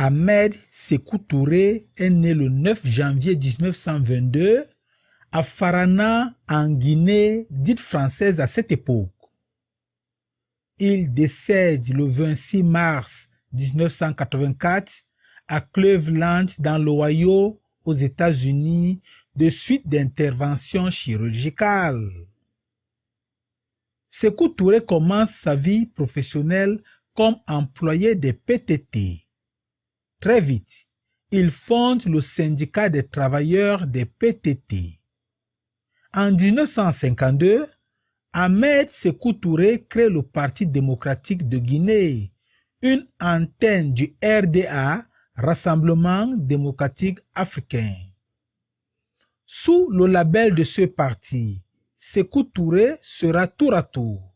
Ahmed Sékou Touré est né le 9 janvier 1922 à Farana, en Guinée, dite française à cette époque. Il décède le 26 mars 1984 à Cleveland, dans l'Ohio, aux États-Unis, de suite d'interventions chirurgicales. Sékou Touré commence sa vie professionnelle comme employé des PTT. Très vite, il fonde le syndicat des travailleurs des PTT. En 1952, Ahmed Sékou Touré crée le Parti démocratique de Guinée, une antenne du RDA, Rassemblement démocratique africain. Sous le label de ce parti, Sékou Touré sera tour à tour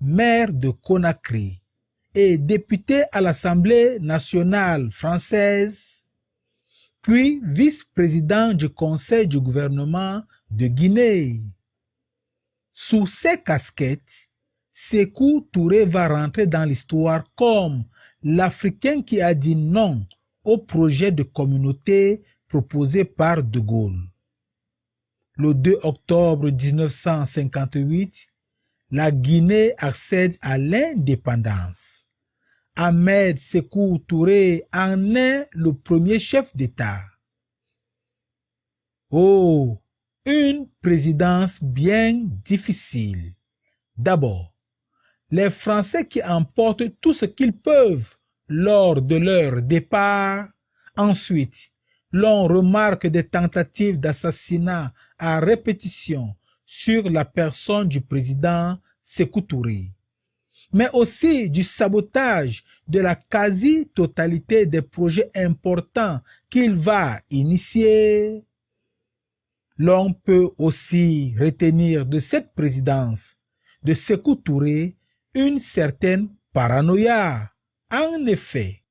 maire de Conakry et député à l'Assemblée nationale française, puis vice-président du Conseil du gouvernement de Guinée. Sous ces casquettes, Sékou Touré va rentrer dans l'histoire comme l'Africain qui a dit non au projet de communauté proposé par De Gaulle. Le 2 octobre 1958, la Guinée accède à l'indépendance. Ahmed Sékou Touré en est le premier chef d'État. Oh, une présidence bien difficile. D'abord, les Français qui emportent tout ce qu'ils peuvent lors de leur départ. Ensuite, l'on remarque des tentatives d'assassinat à répétition sur la personne du président Sékou Touré, mais aussi du sabotage de la quasi-totalité des projets importants qu'il va initier. L'on peut aussi retenir de cette présidence de Sékou Touré une certaine paranoïa. En effet,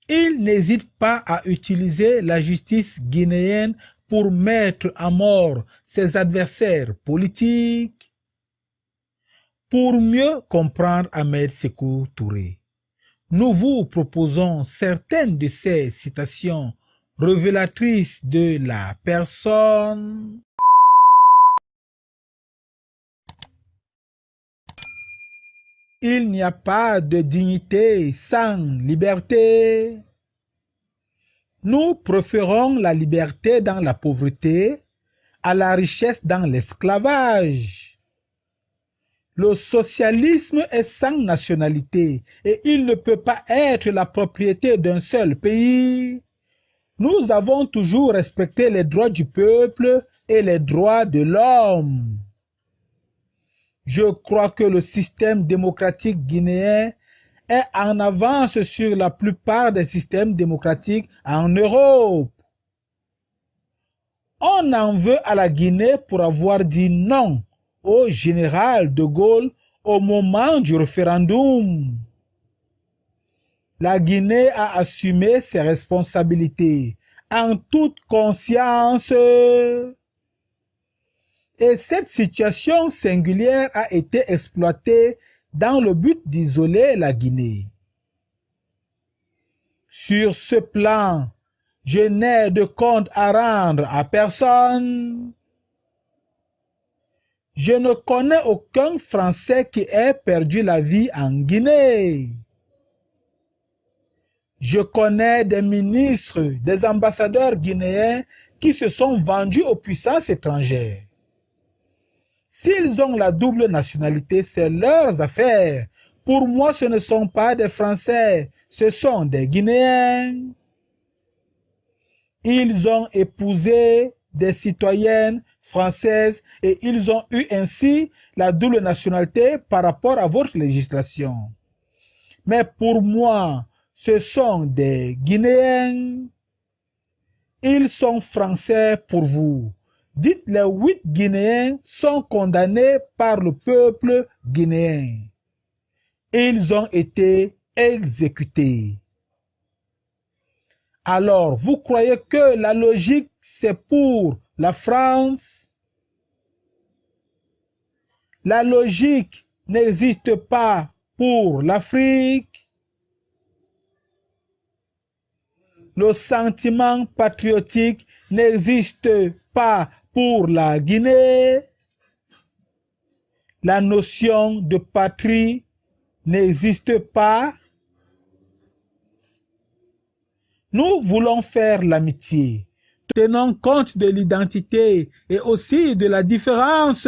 il n'hésite pas à utiliser la justice guinéenne pour mettre à mort ses adversaires politiques. Pour mieux comprendre Ahmed Sékou Touré, nous vous proposons certaines de ces citations révélatrices de la personne. Il n'y a pas de dignité sans liberté. Nous préférons la liberté dans la pauvreté à la richesse dans l'esclavage. Le socialisme est sans nationalité et il ne peut pas être la propriété d'un seul pays. Nous avons toujours respecté les droits du peuple et les droits de l'homme. Je crois que le système démocratique guinéen est en avance sur la plupart des systèmes démocratiques en Europe. On en veut à la Guinée pour avoir dit non au général de Gaulle au moment du référendum. La Guinée a assumé ses responsabilités en toute conscience. Et cette situation singulière a été exploitée dans le but d'isoler la Guinée. Sur ce plan, je n'ai de compte à rendre à personne. Je ne connais aucun Français qui ait perdu la vie en Guinée. Je connais des ministres, des ambassadeurs guinéens qui se sont vendus aux puissances étrangères. S'ils ont la double nationalité, c'est leurs affaires. Pour moi, ce ne sont pas des Français, ce sont des Guinéens. Ils ont épousé des citoyennes françaises et ils ont eu ainsi la double nationalité par rapport à votre législation. Mais pour moi, ce sont des Guinéens. Ils sont français pour vous. Dites les 8 Guinéens sont condamnés par le peuple guinéen. Ils ont été exécutés. Alors, vous croyez que la logique, c'est pour la France? La logique n'existe pas pour l'Afrique. Le sentiment patriotique n'existe pas pour la Guinée. La notion de patrie n'existe pas. Nous voulons faire l'amitié. Tenons compte de l'identité et aussi de la différence.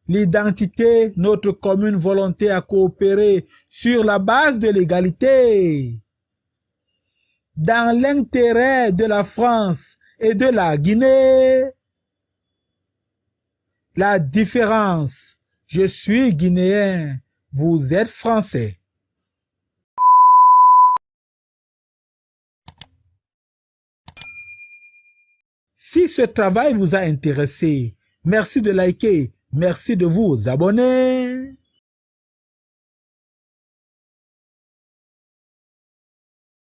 L'identité, notre commune volonté à coopérer sur la base de l'égalité. Dans l'intérêt de la France et de la Guinée. La différence, je suis guinéen, vous êtes français. Si ce travail vous a intéressé, merci de liker, merci de vous abonner.